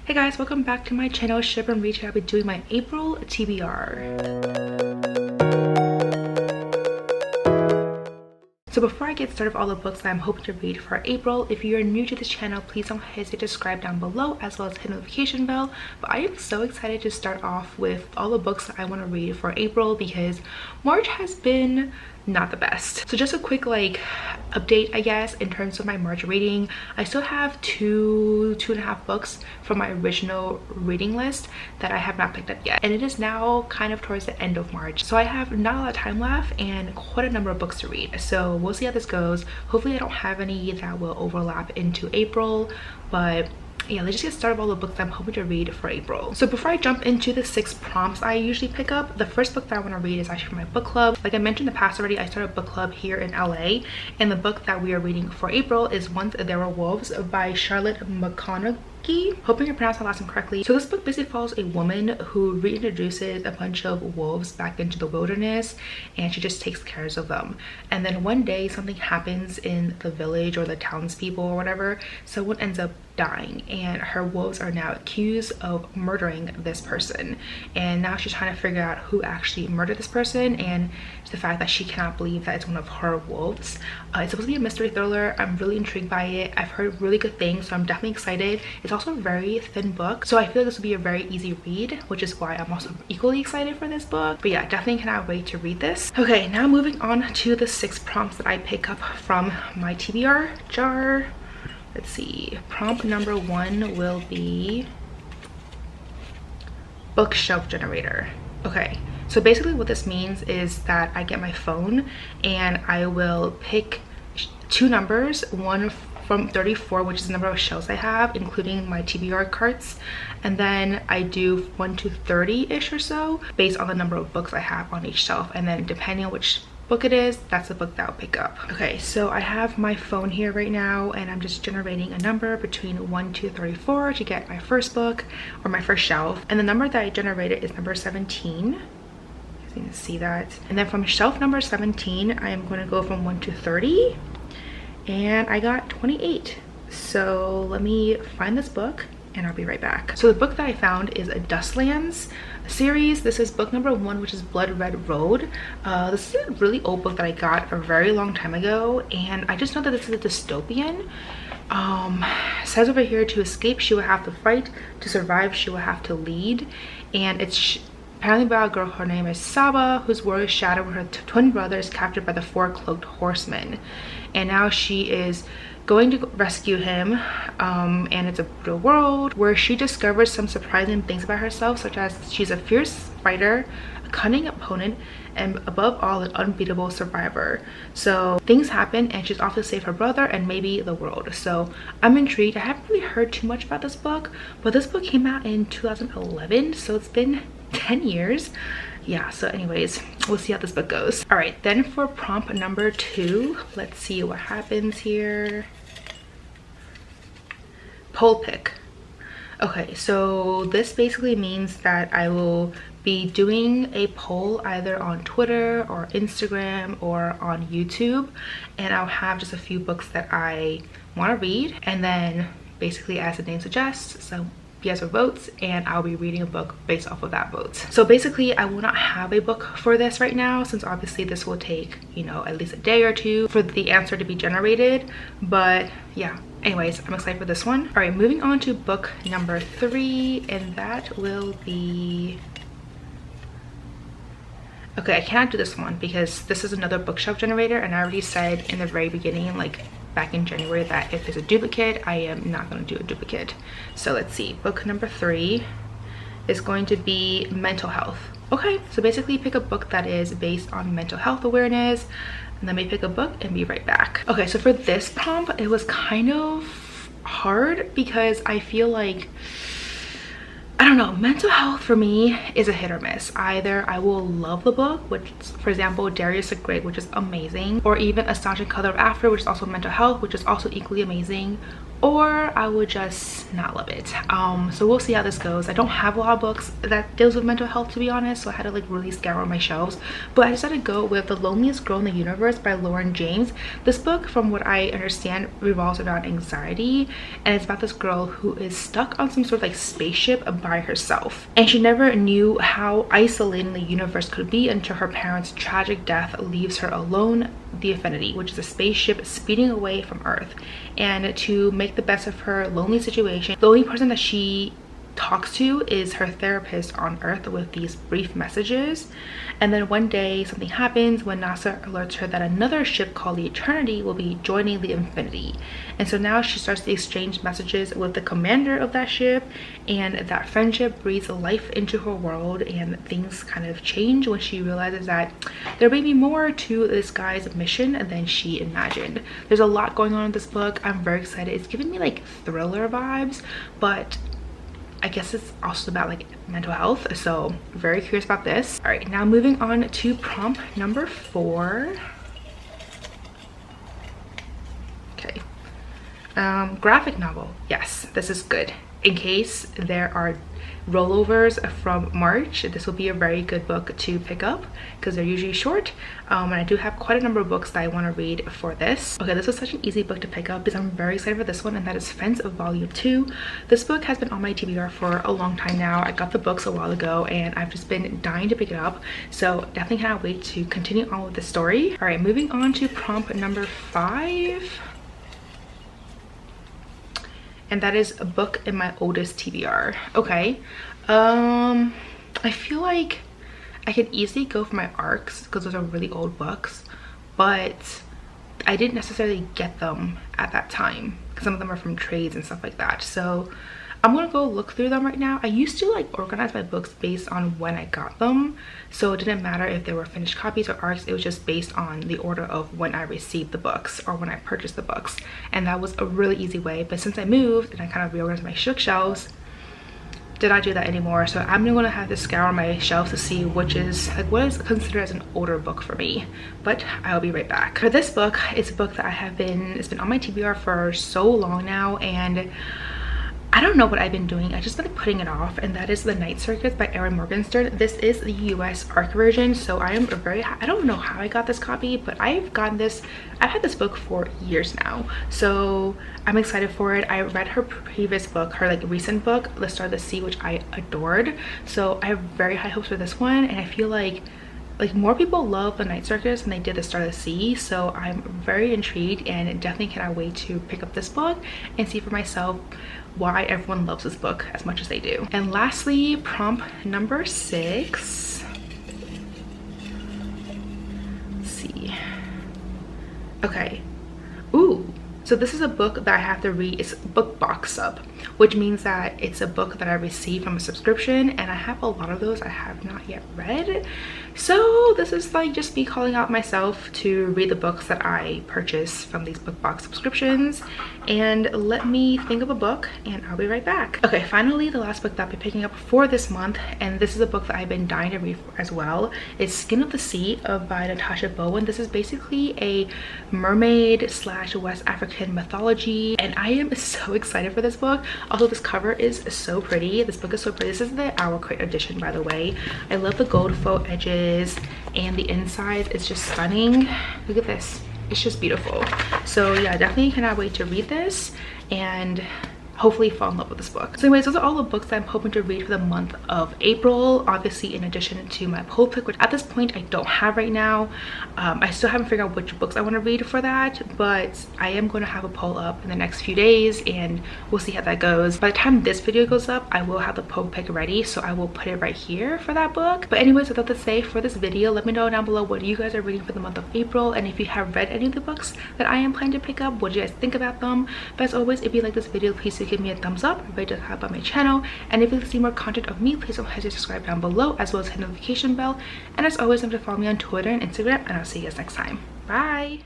Hey guys, welcome back to my channel. Ship and Reach. I'll be doing my April TBR. So before I get started with all the books that I'm hoping to read for April, if you're new to this channel, please don't hesitate to subscribe down below as well as hit the notification bell. But I am so excited to start off with all the books that I want to read for April because March has been not the best. So just a quick update, I guess, in terms of my March reading. I still have two and a half books from my original reading list that I have not picked up yet, and it is now kind of towards the end of March, so I have not a lot of time left and quite a number of books to read. So we'll see how this goes. Hopefully I don't have any that will overlap into April, but yeah, let's just get started with all the books that I'm hoping to read for April. So before I jump into the 6 prompts I usually pick up, the first book that I want to read is actually from my book club. Like I mentioned in the past already, I started a book club here in LA, and the book that we are reading for April is Once There Were Wolves by Charlotte Mcconaughey. Hoping I pronounced her last name correctly. So this book basically follows a woman who reintroduces a bunch of wolves back into the wilderness, and she just takes care of them. And then one day something happens in the village or the townspeople or whatever. Someone ends up dying, and her wolves are now accused of murdering this person. And now she's trying to figure out who actually murdered this person, and the fact that she cannot believe that it's one of her wolves. It's supposed to be a mystery thriller. I'm really intrigued by it. I've heard really good things, so I'm definitely excited. It's also a very thin book, so I feel like this will be a very easy read, which is why I'm also equally excited for this book. But yeah, definitely cannot wait to read this. Okay, now moving on to the 6 prompts that I pick up from my TBR jar. Let's see, prompt number 1 will be bookshelf generator. Okay, so basically what this means is that I get my phone and I will pick 2 numbers, one from 34, which is the number of shelves I have, including my TBR carts, and then I do 1 to 30-ish or so based on the number of books I have on each shelf, and then depending on which book it is, that's the book that I'll pick up. Okay, so I have my phone here right now, and I'm just generating a number between 1 to 34 to get my first book or my first shelf, and the number that I generated is number 17. You can see that. And then from shelf number 17, I am going to go from 1 to 30, and I got 28. So let me find this book and I'll be right back. So the book that I found is a Dustlands series. This is book number 1, which is Blood Red Road. This is a really old book that I got a very long time ago, and I just know that this is a dystopian. Says over here, to escape she will have to fight, to survive she will have to lead, and it's apparently about a girl. Her name is Saba, whose world is shattered when her twin brother is captured by the 4 cloaked horsemen, and now she is going to rescue him, and it's a brutal world where she discovers some surprising things about herself, such as she's a fierce fighter, a cunning opponent, and above all, an unbeatable survivor. So things happen and she's off to save her brother and maybe the world. So I'm intrigued. I haven't really heard too much about this book, but this book came out in 2011, so it's been 10 years. Yeah, so anyways, we'll see how this book goes. All right, then for prompt number 2, let's see what happens here. Poll pick. Okay, so this basically means that I will be doing a poll either on Twitter or Instagram or on YouTube, and I'll have just a few books that I want to read, and then basically as the name suggests, so you guys will vote and I'll be reading a book based off of that vote. So basically I will not have a book for this right now, since obviously this will take, you know, at least a day or 2 for the answer to be generated. But yeah, anyways, I'm excited for this one. All right, moving on to book number 3, and that will be, okay, I cannot do this one because this is another bookshelf generator, and I already said in the very beginning, like back in January, that if there's a duplicate, I am not going to do a duplicate. So let's see, book number 3 is going to be mental health. Okay, so basically pick a book that is based on mental health awareness, and let me pick a book and be right back. Okay, so for this prompt, it was kind of hard because I feel like, I don't know, mental health for me is a hit or miss. Either I will love the book, which, for example, Darius the Great, which is amazing, or even Astonishing Color of After, which is also mental health, which is also equally amazing, or I would just not love it. So we'll see how this goes. I don't have a lot of books that deals with mental health, to be honest, so I had to like really scour my shelves, but I decided to go with The Loneliest Girl in the Universe by Lauren James. This book, from what I understand, revolves around anxiety, and it's about this girl who is stuck on some sort of like spaceship by herself, and she never knew how isolating the universe could be until her parents' tragic death leaves her alone the Infinity, which is a spaceship speeding away from Earth. And to make the best of her lonely situation, the only person that she talks to is her therapist on Earth with these brief messages. And then one day something happens when NASA alerts her that another ship called the Eternity will be joining the Infinity. And so now she starts to exchange messages with the commander of that ship, and that friendship breathes life into her world, and things kind of change when she realizes that there may be more to this guy's mission than she imagined. There's a lot going on in this book. I'm very excited. It's giving me like thriller vibes, but I guess it's also about like mental health, so very curious about this. All right, now moving on to prompt number 4. Okay, graphic novel. Yes, this is good. In case there are rollovers from March, this will be a very good book to pick up because they're usually short, and I do have quite a number of books that I want to read for this. Okay, this is such an easy book to pick up because I'm very excited for this one, and that is Fence of Volume 2. This book has been on my TBR for a long time now. I got the books a while ago and I've just been dying to pick it up, so definitely cannot wait to continue on with the story. All right, moving on to prompt number 5, and that is a book in my oldest TBR. Okay, I feel like I could easily go for my ARCs because those are really old books, but I didn't necessarily get them at that time because some of them are from trades and stuff like that. So I'm gonna go look through them right now. I used to like organize my books based on when I got them, so it didn't matter if they were finished copies or ARCs. It was just based on the order of when I received the books or when I purchased the books, and that was a really easy way. But since I moved and I kind of reorganized my bookshelves, did not do that anymore. So I'm gonna have to scour my shelves to see which is like what is considered as an older book for me. But I'll be right back. For this book, it's a book that it's been on my TBR for so long now, and I don't know what I've been doing. I just been putting it off, and that is The Night Circus by Erin Morgenstern. This is the US ARC version, so I am I don't know how I got this copy, but I've had this book for years now, so I'm excited for it. I read her previous book, her like recent book, The Star of the Sea, which I adored, so I have very high hopes for this one, and I feel like more people love The Night Circus than they did The Star of the Sea, so I'm very intrigued and definitely cannot wait to pick up this book and see for myself why everyone loves this book as much as they do. And lastly, prompt number 6. Let's see. Okay. Ooh. So this is a book that I have to read. It's book box sub, which means that it's a book that I received from a subscription, and I have a lot of those I have not yet read. So this is like just me calling out myself to read the books that I purchase from these book box subscriptions. And let me think of a book and I'll be right back. Okay, finally the last book that I'll be picking up for this month, and this is a book that I've been dying to read as well. It's Skin of the Sea by Natasha Bowen. This is basically a mermaid / West African mythology, and I am so excited for this book. Also, this cover is so pretty. This book is so pretty. This is the Hour Crate edition, by the way. I love the gold faux edges, and the inside is just stunning. Look at this. It's just beautiful. So yeah, definitely cannot wait to read this and hopefully fall in love with this book. So anyways, those are all the books that I'm hoping to read for the month of April, obviously in addition to my poll pick, which at this point I don't have right now. I still haven't figured out which books I want to read for that, but I am going to have a poll up in the next few days and we'll see how that goes. By the time this video goes up, I will have the poll pick ready, so I will put it right here for that book. But anyways, without to say for this video, let me know down below what you guys are reading for the month of April, and if you have read any of the books that I am planning to pick up, what do you guys think about them? But as always, if you like this video, please do give me a thumbs up, rate to help out my channel, and if you want to see more content of me, please don't hesitate to subscribe down below, as well as hit the notification bell. And as always, remember to follow me on Twitter and Instagram, and I'll see you guys next time. Bye.